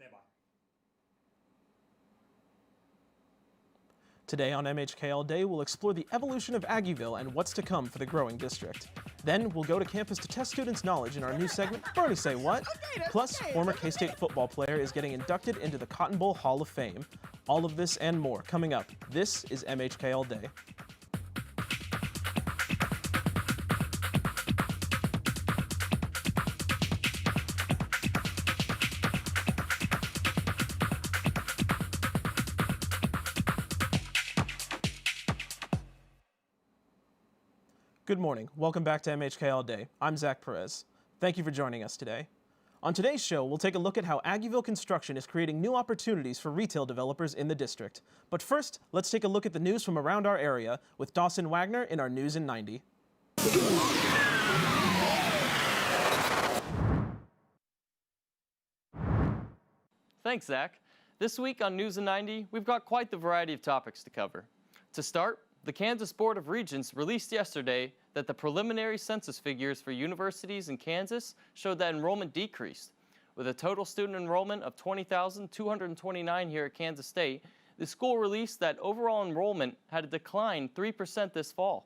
Stand by. Today on MHK All Day, we'll explore the evolution of Aggieville and what's to come for the growing district. Then we'll go to campus to test students' knowledge in our new segment, Bernie Say What? Plus, former K-State football player is getting inducted into the Cotton Bowl Hall of Fame. All of this and more coming up. This is MHK All Day. Good morning. Welcome back to MHK All Day. I'm Zach Perez. Thank you for joining us today. On today's show, we'll take a look at how Aggieville construction is creating new opportunities for retail developers in the district. But first, let's take a look at the news from around our area with Dawson Wagner in our News in 90. Thanks, Zach. This week on News in 90, we've got quite the variety of topics to cover. To start, the Kansas Board of Regents released yesterday that the preliminary census figures for universities in Kansas showed that enrollment decreased. With a total student enrollment of 20,229 here at Kansas State, the school released that overall enrollment had declined 3% this fall.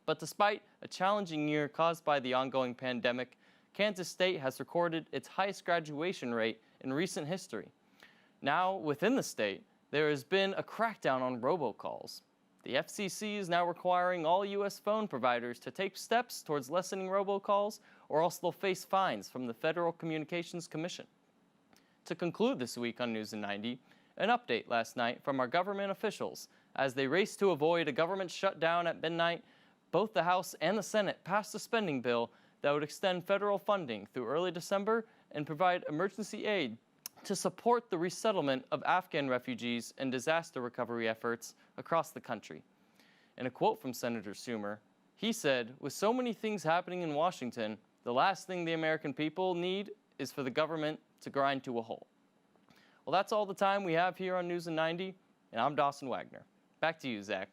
But despite a challenging year caused by the ongoing pandemic, Kansas State has recorded its highest graduation rate in recent history. Now, within the state, there has been a crackdown on robocalls. The FCC is now requiring all U.S. phone providers to take steps towards lessening robocalls, or else they'll face fines from the Federal Communications Commission. To conclude this week on News in 90, an update last night from our government officials. As they raced to avoid a government shutdown at midnight, both the House and the Senate passed a spending bill that would extend federal funding through early December and provide emergency aid to support the resettlement of Afghan refugees and disaster recovery efforts across the country. In a quote from Senator Schumer, he said, "With so many things happening in Washington, the last thing the American people need is for the government to grind to a halt." Well, that's all the time we have here on News in 90, and I'm Dawson Wagner. Back to you, Zach.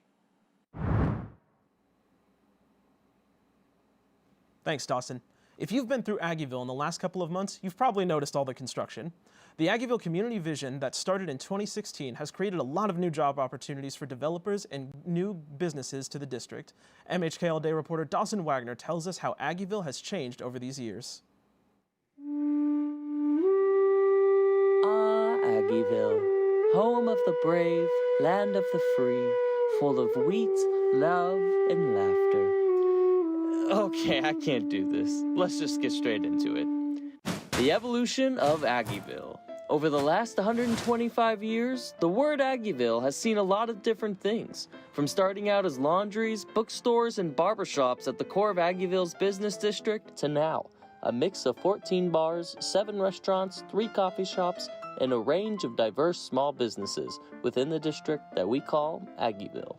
Thanks, Dawson. If you've been through Aggieville in the last couple of months, you've probably noticed all the construction. The Aggieville Community Vision that started in 2016 has created a lot of new job opportunities for developers and new businesses to the district. MHK All Day reporter Dawson Wagner tells us how Aggieville has changed over these years. Ah, Aggieville, home of the brave, land of the free, full of wheat, love, and laughter. Okay, I can't do this. Let's just get straight into it. The evolution of Aggieville. Over the last 125 years, the word Aggieville has seen a lot of different things, from starting out as laundries, bookstores, and barbershops at the core of Aggieville's business district to now, a mix of 14 bars, 7 restaurants, 3 coffee shops, and a range of diverse small businesses within the district that we call Aggieville.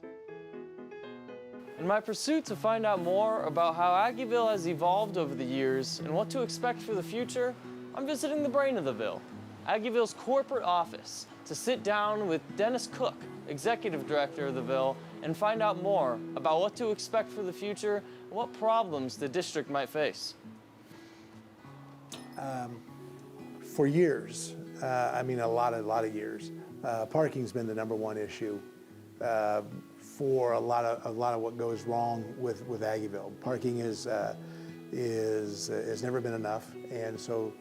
In my pursuit to find out more about how Aggieville has evolved over the years and what to expect for the future, I'm visiting the brain of the Ville, Aggieville's corporate office, to sit down with Dennis Cook, Executive Director of the Ville, and find out more about what to expect for the future and what problems the district might face. For years, a lot of years, parking's been the #1 issue for a lot of what goes wrong with Aggieville. Parking has never been enough, and so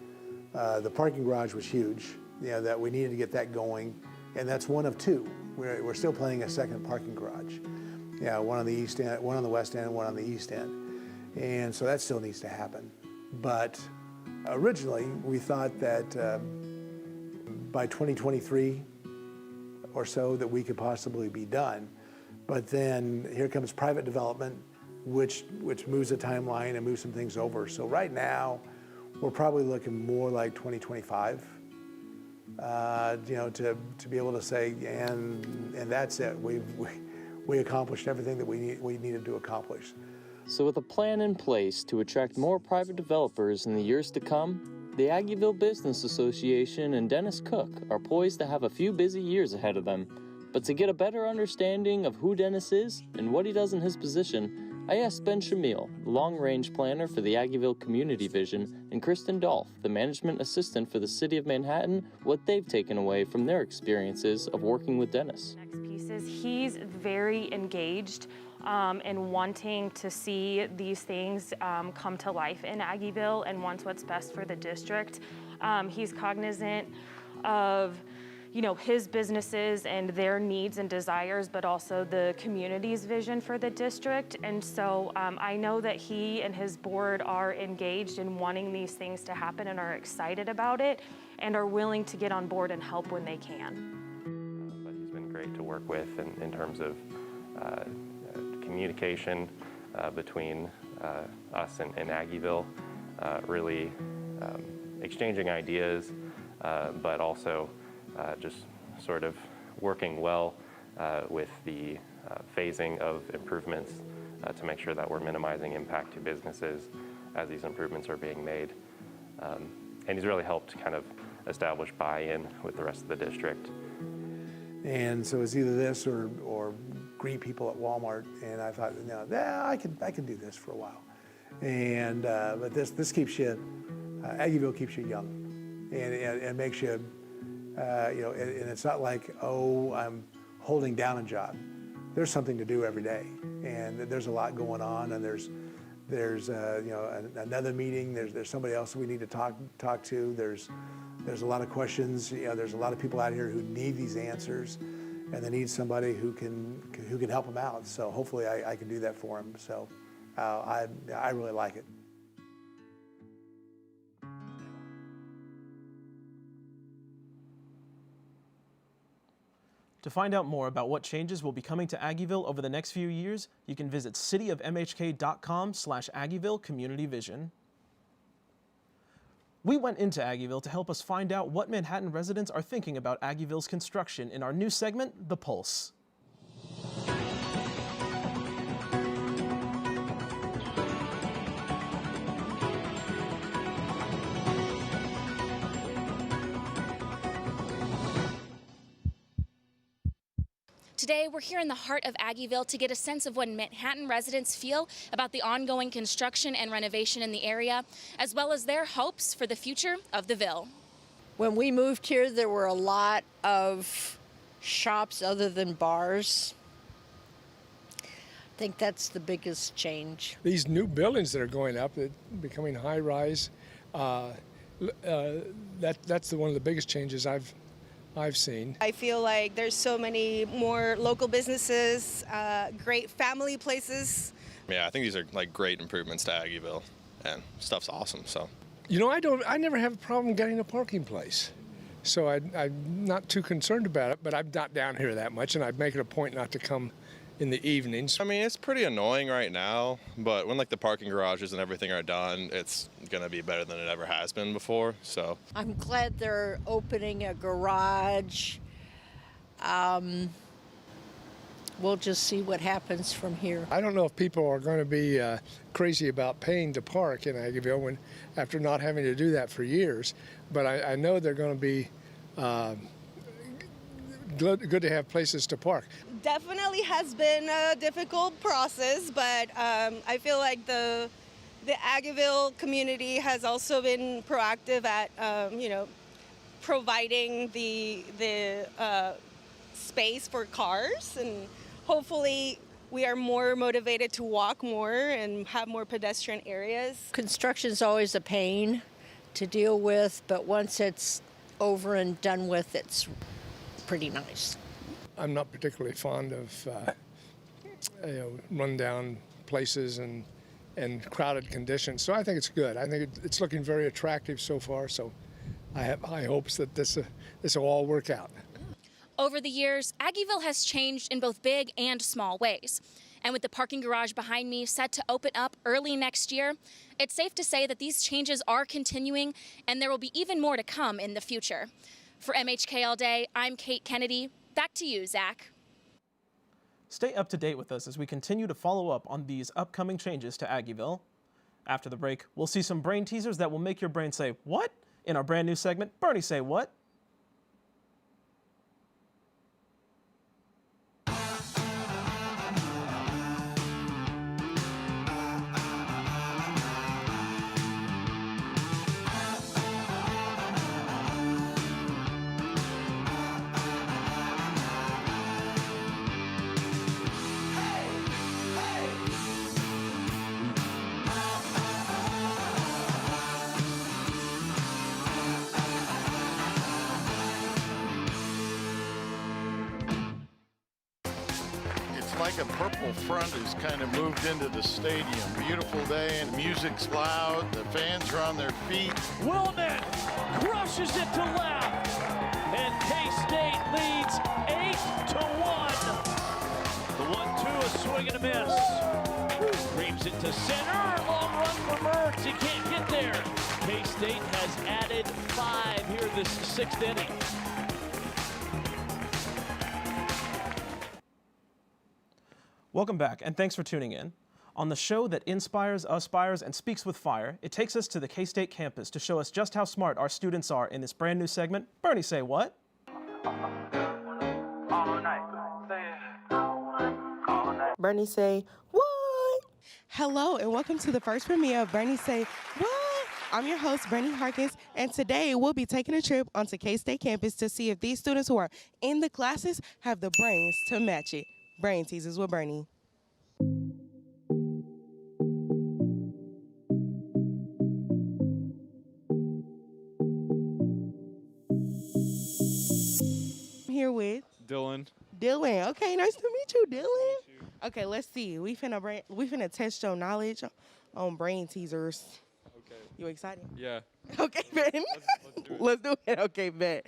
the parking garage was huge. That we needed to get that going, and that's one of 2. We're still planning a second parking garage. One on the east end, one on the west end, and one on the east end, and so that still needs to happen. But originally, we thought that by 2023 or so that we could possibly be done. But then here comes private development, which moves the timeline and moves some things over. So right now, we're probably looking more like 2025, to be able to say, and that's it. We accomplished everything that we needed to accomplish. So with a plan in place to attract more private developers in the years to come, the Aggieville Business Association and Dennis Cook are poised to have a few busy years ahead of them. But to get a better understanding of who Dennis is and what he does in his position, I asked Ben Shamil, the long-range planner for the Aggieville Community Vision, and Kristen Dolph, the management assistant for the City of Manhattan, what they've taken away from their experiences of working with Dennis. Next piece is he's very engaged and wanting to see these things come to life in Aggieville and wants what's best for the district. He's cognizant of his businesses and their needs and desires, but also the community's vision for the district. And so I know that he and his board are engaged in wanting these things to happen and are excited about it and are willing to get on board and help when they can. But he's been great to work with in terms of communication between us and Aggieville, really exchanging ideas, but also just sort of working well with the phasing of improvements to make sure that we're minimizing impact to businesses as these improvements are being made. And he's really helped kind of establish buy-in with the rest of the district. And so it's either this or greet people at Walmart. And I thought, I can do this for a while. And but this keeps you, Aggieville keeps you young, and makes you. And it's not like, I'm holding down a job. There's something to do every day, and there's a lot going on, and there's another meeting. There's somebody else we need to talk to. There's a lot of questions. There's a lot of people out here who need these answers, and they need somebody who can help them out. So hopefully I can do that for them. So I really like it. To find out more about what changes will be coming to Aggieville over the next few years, you can visit cityofmhk.com/Aggieville Community Vision. We went into Aggieville to help us find out what Manhattan residents are thinking about Aggieville's construction in our new segment, The Pulse. Today, we're here in the heart of Aggieville to get a sense of what Manhattan residents feel about the ongoing construction and renovation in the area, as well as their hopes for the future of the Ville. When we moved here, there were a lot of shops other than bars. I think that's the biggest change. These new buildings that are going up, becoming high-rise, that's one of the biggest changes I've seen. I feel like there's so many more local businesses, great family places. Yeah, I think these are like great improvements to Aggieville, and stuff's awesome. So, I never have a problem getting a parking place, so I'm not too concerned about it. But I'm not down here that much, and I make it a point not to come in the evenings. I mean, it's pretty annoying right now, but when like the parking garages and everything are done, it's gonna be better than it ever has been before. So I'm glad they're opening a garage. We'll just see what happens from here. I don't know if people are going to be crazy about paying to park in Aggieville after not having to do that for years, but I know they're going to be good to have places to park. Definitely has been a difficult process, but I feel like the Aggieville community has also been proactive at providing the space for cars, and hopefully we are more motivated to walk more and have more pedestrian areas. Construction's always a pain to deal with, but once it's over and done with, it's pretty nice. I'm not particularly fond of run-down places and crowded conditions, so I think it's good. I think it's looking very attractive so far, so I have high hopes that this will all work out. Over the years, Aggieville has changed in both big and small ways. And with the parking garage behind me set to open up early next year, it's safe to say that these changes are continuing, and there will be even more to come in the future. For MHK All Day, I'm Kate Kennedy. Back to you, Zach. Stay up to date with us as we continue to follow up on these upcoming changes to Aggieville. After the break, we'll see some brain teasers that will make your brain say, "What?" in our brand new segment, Bernie Say What? a purple front has kind of moved into the stadium. Beautiful day, and the music's loud. The fans are on their feet. Willman crushes it to left, and K-State leads 8-1. The 1-2, a swing and a miss. Reaps it to center, long run for Mertz. He can't get there. K-State has added 5 here this 6th inning. Welcome back, and thanks for tuning in. On the show that inspires, aspires, and speaks with fire, it takes us to the K-State campus to show us just how smart our students are in this brand new segment, Bernie Say What? Bernie Say What? Hello, and welcome to the first premiere of Bernie Say What? I'm your host, Bernie Harkins, and today we'll be taking a trip onto K-State campus to see if these students who are in the classes have the brains to match it. Brainteasers with Bernie. I'm here with Dylan. Dylan. Okay, nice to meet you, Dylan. Okay, let's see. We finna test your knowledge on brain teasers. Okay. You excited? Yeah. Okay, bet. Let's do it. Okay, bet.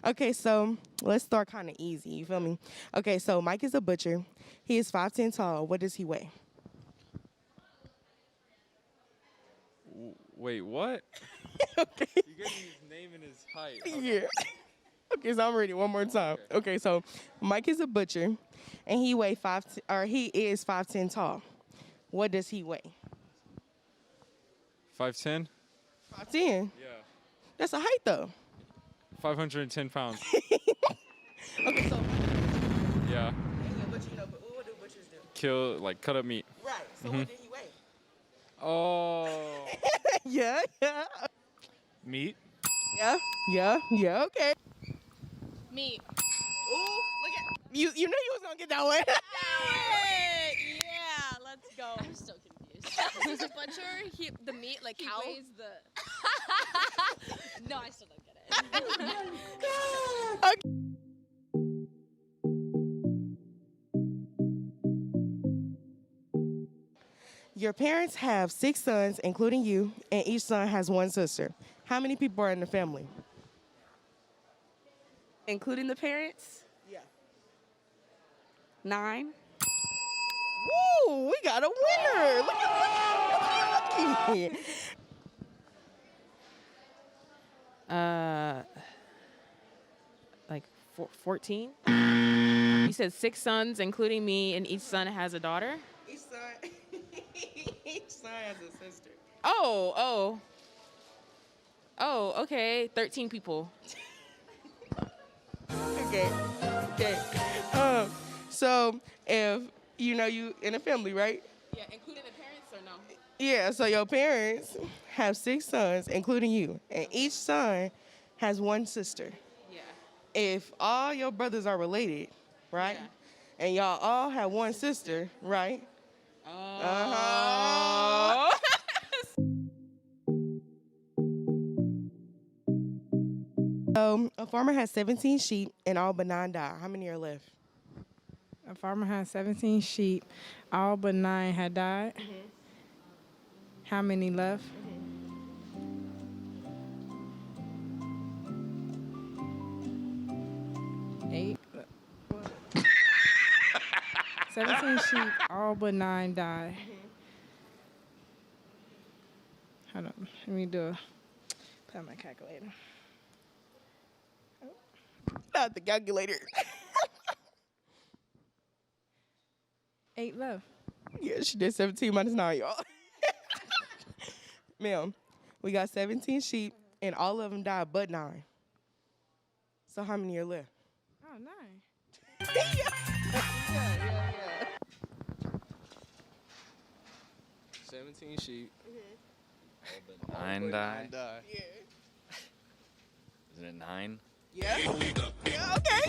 Okay, so let's start kind of easy. You feel me? Okay, so Mike is a butcher. He is 5'10" tall. What does he weigh? Wait, what? Okay. You gave me his name and his height. Yeah. Okay, so I'm ready one more time. Okay, so Mike is a butcher, and he is 5'10" tall. What does he weigh? 5'10"? 5'10"? Yeah. That's a height, though. 510 pounds. Okay, so. Yeah. But you know, what do butchers do? Kill, like, cut up meat. Right. So what did he weigh? Oh. Yeah. Meat? Yeah, okay. Meat. Ooh, look at you. You knew you was gonna get that one. Yeah, let's go. I'm so confused. He's a butcher. The meat, like cow. He weighs the. No, I still don't get it. Okay. Your parents have 6 sons, including you, and each son has 1 sister. How many people are in the family? Including the parents? Yeah. 9. Woo! We got a winner! Look at Like 14? You said 6 sons, including me, and each son has a daughter? Each son has a sister. Oh, okay. 13 people. Okay. So if you in a family, right? Yeah, including the parents or no? Yeah, so your parents have 6 sons, including you, and each son has 1 sister. Yeah. If all your brothers are related, right? Yeah. And y'all all have 1 sister, right? Uh-huh. So a farmer has 17 sheep and all but 9 die. How many are left? A farmer had 17 sheep. All but 9 had died. Mm-hmm. How many left? 8. 17 sheep, all but 9 died. Hold on, let me put on my calculator. Not the calculator. 8 left. Yeah, she did 17 minus 9, y'all. Ma'am, we got 17 sheep, and all of them died but 9. So how many are left? Oh, 9. Yeah. 17 sheep. All but 9 die. Yeah. Isn't it 9? Yeah. Yeah, okay.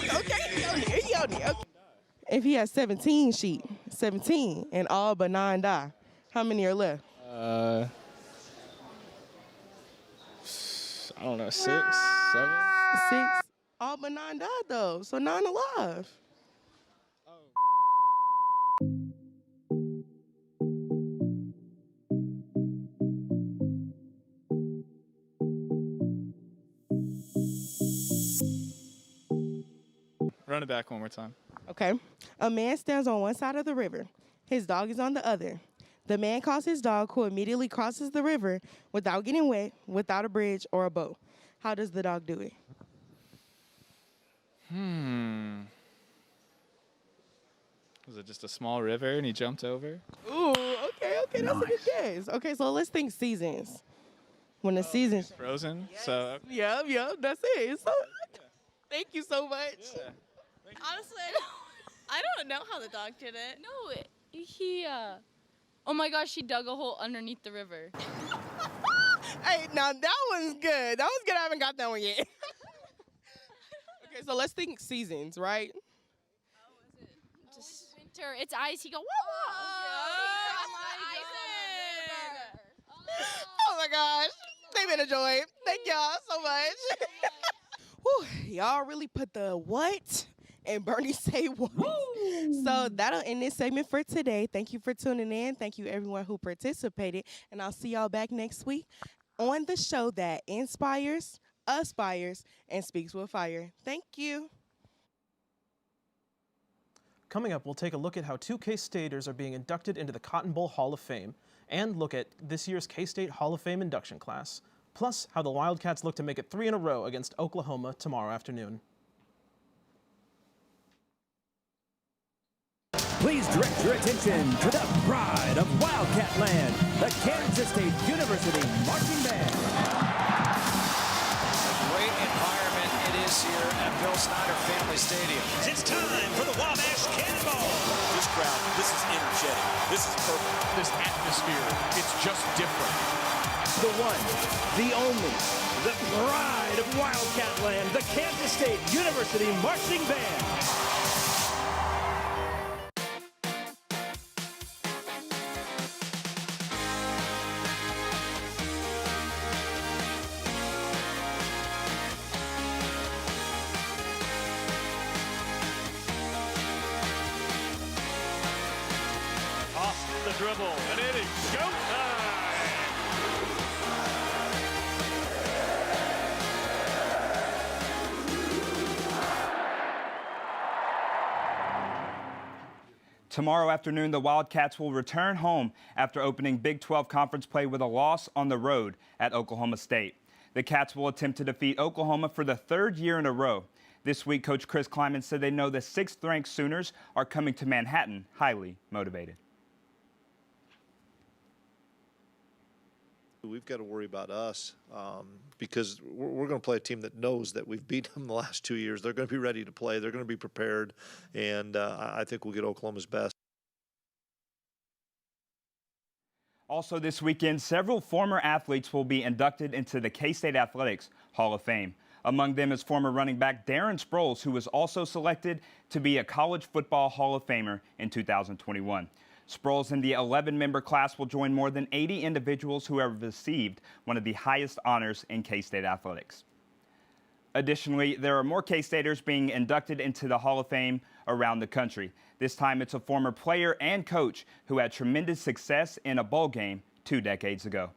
If he has 17 sheep, 17, and all but 9 die, how many are left? I don't know, 6, 7? 6. All but 9 died, though, so 9 alive. Oh. Run it back one more time. Okay. A man stands on one side of the river. His dog is on the other. The man calls his dog, who immediately crosses the river without getting wet, without a bridge or a boat. How does the dog do it? Was it just a small river and he jumped over? Ooh, okay, that's a good guess. Okay, so let's think seasons. When the season's Frozen. So yeah, that's it. So, thank you so much. Honestly, I don't know how the dog did it. No, he, oh my gosh, he dug a hole underneath the river. Hey, now that one's good. That was good. I haven't got that one yet. Okay, so let's think seasons, right? Just winter. It's ice. He go, whoa. Oh my gosh. They've been a joy. Thank y'all so much. Whew, y'all really put the what and Bernie say what. So that'll end this segment for today. Thank you for tuning in. Thank you everyone who participated. And I'll see y'all back next week on the show that inspires, aspires, and speaks with fire. Thank you. Coming up, we'll take a look at how 2 K-Staters are being inducted into the Cotton Bowl Hall of Fame, and look at this year's K-State Hall of Fame induction class, plus how the Wildcats look to make it 3 in a row against Oklahoma tomorrow afternoon. Please direct your attention to the pride of Wildcat Land, the Kansas State University Marching Band. A great environment it is here at Bill Snyder Family Stadium. It's time for the Wabash Cannonball. This crowd, this is energetic. This is perfect. This atmosphere, it's just different. The one, the only, the pride of Wildcat Land, the Kansas State University Marching Band. The dribble, and it is showtime! Tomorrow afternoon, the Wildcats will return home after opening Big 12 conference play with a loss on the road at Oklahoma State. The Cats will attempt to defeat Oklahoma for the 3rd year in a row. This week, Coach Chris Kleiman said they know the 6th-ranked Sooners are coming to Manhattan highly motivated. We've got to worry about us because we're going to play a team that knows that we've beat them the last 2 years. They're going to be ready to play. They're going to be prepared, and I think we'll get Oklahoma's best. Also this weekend, several former athletes will be inducted into the K-State Athletics Hall of Fame. Among them is former running back Darren Sproles, who was also selected to be a College Football Hall of Famer in 2021. Sproles and the 11-member class will join more than 80 individuals who have received one of the highest honors in K-State athletics. Additionally, there are more K-Staters being inducted into the Hall of Fame around the country. This time it's a former player and coach who had tremendous success in a bowl game 2 decades ago.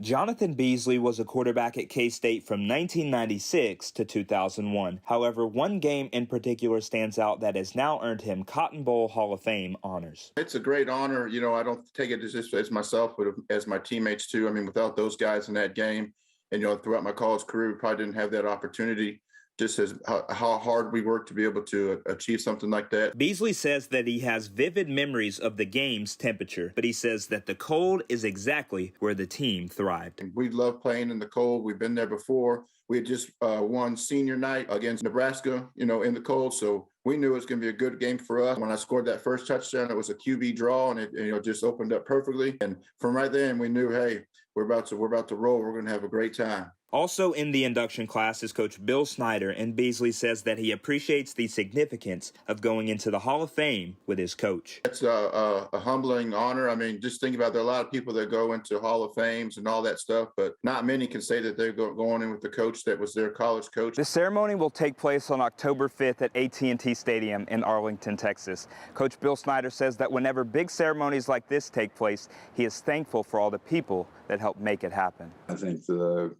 Jonathan Beasley was a quarterback at K-State from 1996 to 2001. However, one game in particular stands out that has now earned him Cotton Bowl Hall of Fame honors. It's a great honor. You know, I don't take it just as myself, but as my teammates too. I mean, without those guys in that game, and, you know, throughout my college career, we probably didn't have that opportunity. Just as how hard we worked to be able to achieve something like that. Beasley says that he has vivid memories of the game's temperature, but he says that the cold is exactly where the team thrived. We love playing in the cold. We've been there before. We had just won senior night against Nebraska, you know, in the cold. So we knew it was going to be a good game for us. When I scored that first touchdown, it was a QB draw, and it, you know, just opened up perfectly. And from right then, we knew, hey, we're about to roll. We're going to have a great time. Also in the induction class is Coach Bill Snyder, and Beasley says that he appreciates the significance of going into the Hall of Fame with his coach. It's a humbling honor. I mean, just think about, there are a lot of people that go into Hall of Fames and all that stuff, but not many can say that they're going in with the coach that was their college coach. The ceremony will take place on October 5th at AT&T Stadium in Arlington, Texas. Coach Bill Snyder says that whenever big ceremonies like this take place, he is thankful for all the people that help make it happen. I think the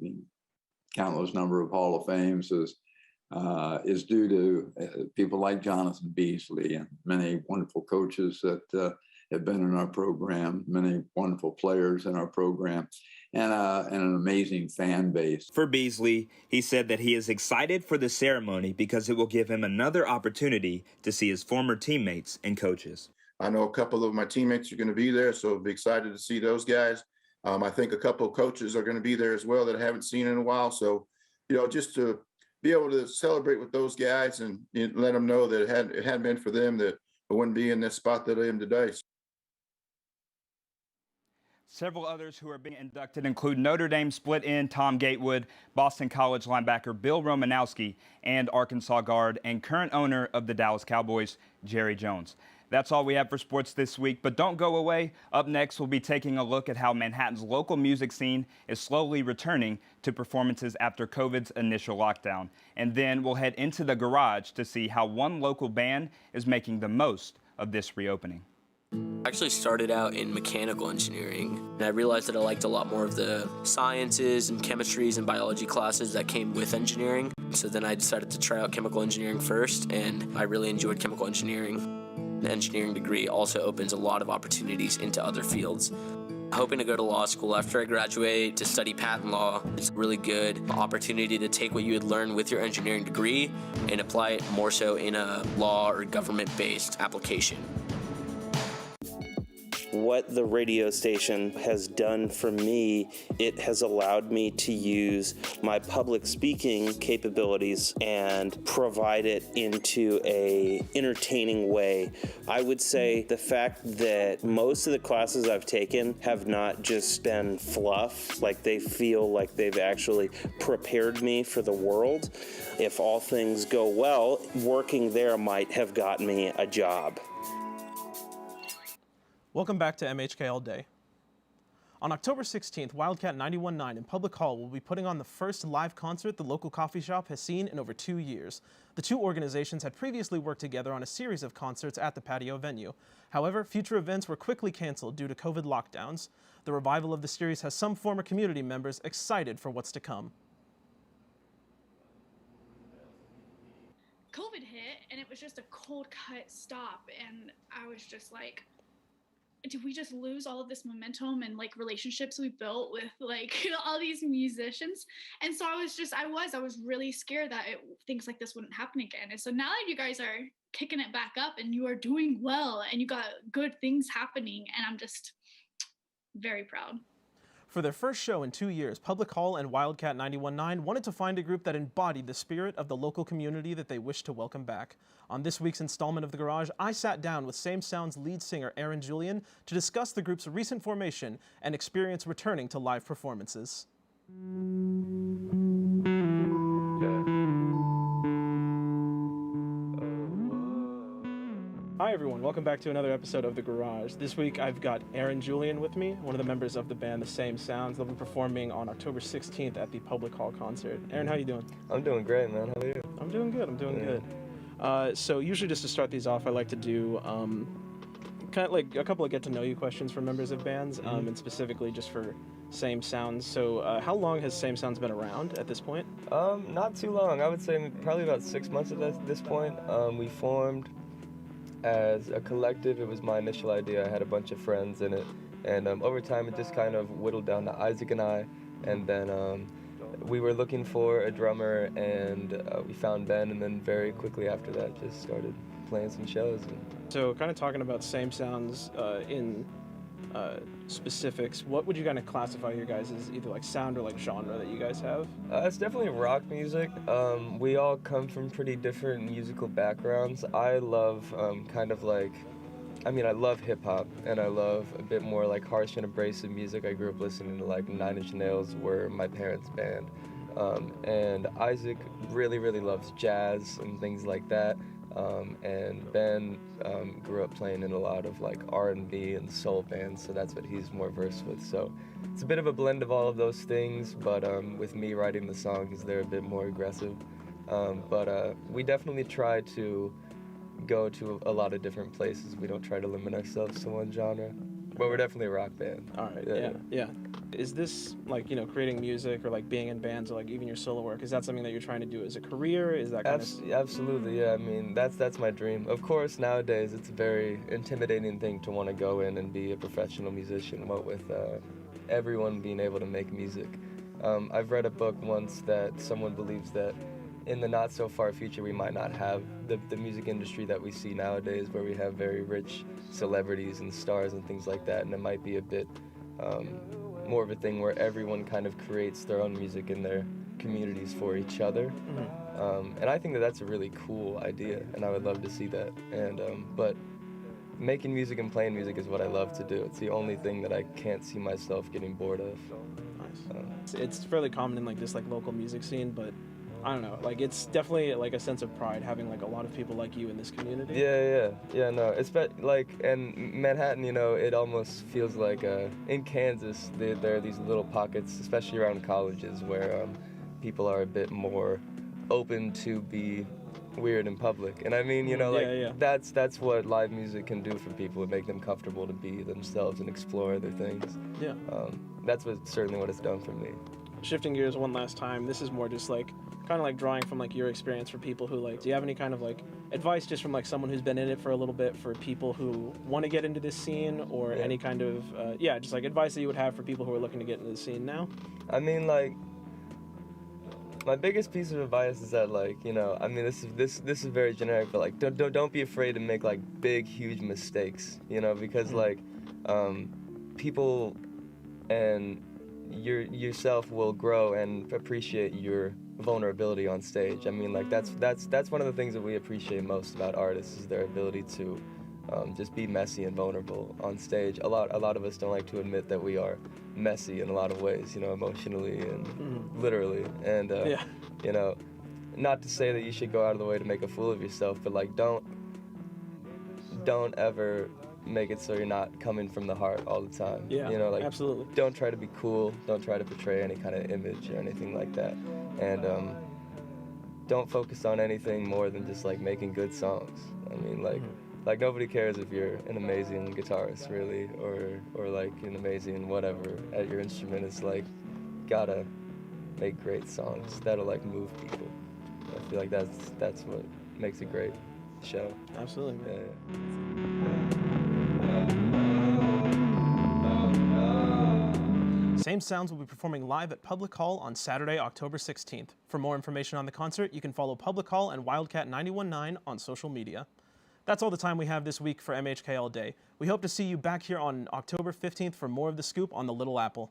countless number of Hall of Fames has is due to people like Jonathan Beasley and many wonderful coaches that have been in our program, many wonderful players in our program, and an amazing fan base. For Beasley, he said that he is excited for the ceremony because it will give him another opportunity to see his former teammates and coaches. I know a couple of my teammates are going to be there, so I'll be excited to see those guys. I think a couple of coaches are going to be there as well that I haven't seen in a while. So, just to be able to celebrate with those guys and let them know that it hadn't been for them, that I wouldn't be in this spot that I am today. Several others who are being inducted include Notre Dame split end Tom Gatewood, Boston College linebacker Bill Romanowski, and Arkansas guard and current owner of the Dallas Cowboys, Jerry Jones. That's all we have for sports this week, but don't go away. Up next, we'll be taking a look at how Manhattan's local music scene is slowly returning to performances after COVID's initial lockdown. And then we'll head into the garage to see how one local band is making the most of this reopening. I actually started out in mechanical engineering, and I realized that I liked a lot more of the sciences and chemistries and biology classes that came with engineering. So then I decided to try out chemical engineering first, and I really enjoyed chemical engineering. The engineering degree also opens a lot of opportunities into other fields. Hoping to go to law school after I graduate to study patent law. It's a really good opportunity to take what you had learned with your engineering degree and apply it more so in a law or government-based application. What the radio station has done for me, it has allowed me to use my public speaking capabilities and provide it into a entertaining way. I would say the fact that most of the classes I've taken have not just been fluff, like they feel like they've actually prepared me for the world. If all things go well, working there might have gotten me a job. Welcome back to MHK All Day. On October 16th, Wildcat 91.9 in Public Hall will be putting on the first live concert the local coffee shop has seen in over 2 years. The two organizations had previously worked together on a series of concerts at the patio venue. However, future events were quickly canceled due to COVID lockdowns. The revival of the series has some former community members excited for what's to come. COVID hit, and it was just a cold cut stop, and I was just like, did we just lose all of this momentum and like relationships we built with like all these musicians? And so I was really scared that things like this wouldn't happen again. And so now that you guys are kicking it back up and you are doing well and you got good things happening, and I'm just very proud. For their first show in 2 years, Public Hall and Wildcat 91.9 wanted to find a group that embodied the spirit of the local community that they wished to welcome back. On this week's installment of The Garage, I sat down with Same Sound's lead singer Aaron Julian to discuss the group's recent formation and experience returning to live performances. Hi everyone, welcome back to another episode of The Garage. This week I've got Aaron Julian with me, one of the members of the band The Same Sounds. They'll be performing on October 16th at the Public Hall concert. Aaron, how you doing? I'm doing great, man. How are you? I'm doing good, good. So usually just to start these off, I like to do kind of like a couple of get-to-know-you questions for members of bands, and specifically just for Same Sounds. So how long has Same Sounds been around at this point? Not too long. I would say probably about 6 months at this point. We formed as a collective. It was my initial idea. I had a bunch of friends in it, and over time it just kind of whittled down to Isaac and I, and then we were looking for a drummer, and we found Ben, and then very quickly after that just started playing some shows. So kind of talking about Same Sounds in specifics, what would you kind of classify your guys' either like sound or like genre that you guys have? It's definitely rock music. We all come from pretty different musical backgrounds. I love I love hip hop, and I love a bit more like harsh and abrasive music. I grew up listening to like 9 Inch Nails were my parents' band. And Isaac really, really loves jazz and things like that. And Ben grew up playing in a lot of like R&B and soul bands, so that's what he's more versed with. So it's a bit of a blend of all of those things, but with me writing the songs, they're a bit more aggressive. But we definitely try to go to a lot of different places. We don't try to limit ourselves to one genre, but we're definitely a rock band. All right, yeah. Is this like, you know, creating music or like being in bands or like even your solo work, is that something that you're trying to do as a career? Is that kind of... Absolutely, yeah. I mean, that's my dream. Of course, nowadays it's a very intimidating thing to want to go in and be a professional musician, what with everyone being able to make music. I've read a book once that someone believes that in the not so far future we might not have the music industry that we see nowadays, where we have very rich celebrities and stars and things like that, and it might be a bit more of a thing where everyone kind of creates their own music in their communities for each other. And I think that that's a really cool idea, and I would love to see that. And but making music and playing music is what I love to do. It's the only thing that I can't see myself getting bored of. Nice. It's fairly common in like this like local music scene, but I don't know, like it's definitely like a sense of pride having like a lot of people like you in this community. Yeah, no, it's like, and Manhattan, you know, it almost feels like in Kansas there are these little pockets, especially around colleges, where people are a bit more open to be weird in public. And I mean, you know, like that's what live music can do for people, and make them comfortable to be themselves and explore other things. Yeah. That's certainly what it's done for me. Shifting gears one last time, this is more just like kind of like drawing from like your experience for people who like, do you have any kind of like advice just from like someone who's been in it for a little bit for people who want to get into this scene, or any kind of just like advice that you would have for people who are looking to get into the scene now? I mean, like, my biggest piece of advice is that, like, you know, I mean, this is very generic, but like don't be afraid to make like big, huge mistakes, you know, because like people and yourself will grow and appreciate your vulnerability on stage. I mean, like that's one of the things that we appreciate most about artists, is their ability to just be messy and vulnerable on stage. A lot of us don't like to admit that we are messy in a lot of ways, you know, emotionally and literally. And you know, not to say that you should go out of the way to make a fool of yourself, but like don't ever make it so you're not coming from the heart all the time. Yeah, you know, like absolutely. Don't try to be cool. Don't try to portray any kind of image or anything like that. And don't focus on anything more than just like making good songs. I mean, like nobody cares if you're an amazing guitarist, really, or like an amazing whatever at your instrument. It's like, gotta make great songs that'll like move people. I feel like that's what makes a great show. Absolutely, man. Same Sounds will be performing live at Public Hall on Saturday, October 16th. For more information on the concert, you can follow Public Hall and Wildcat 91.9 on social media. That's all the time we have this week for MHK All Day. We hope to see you back here on October 15th for more of The Scoop on the Little Apple.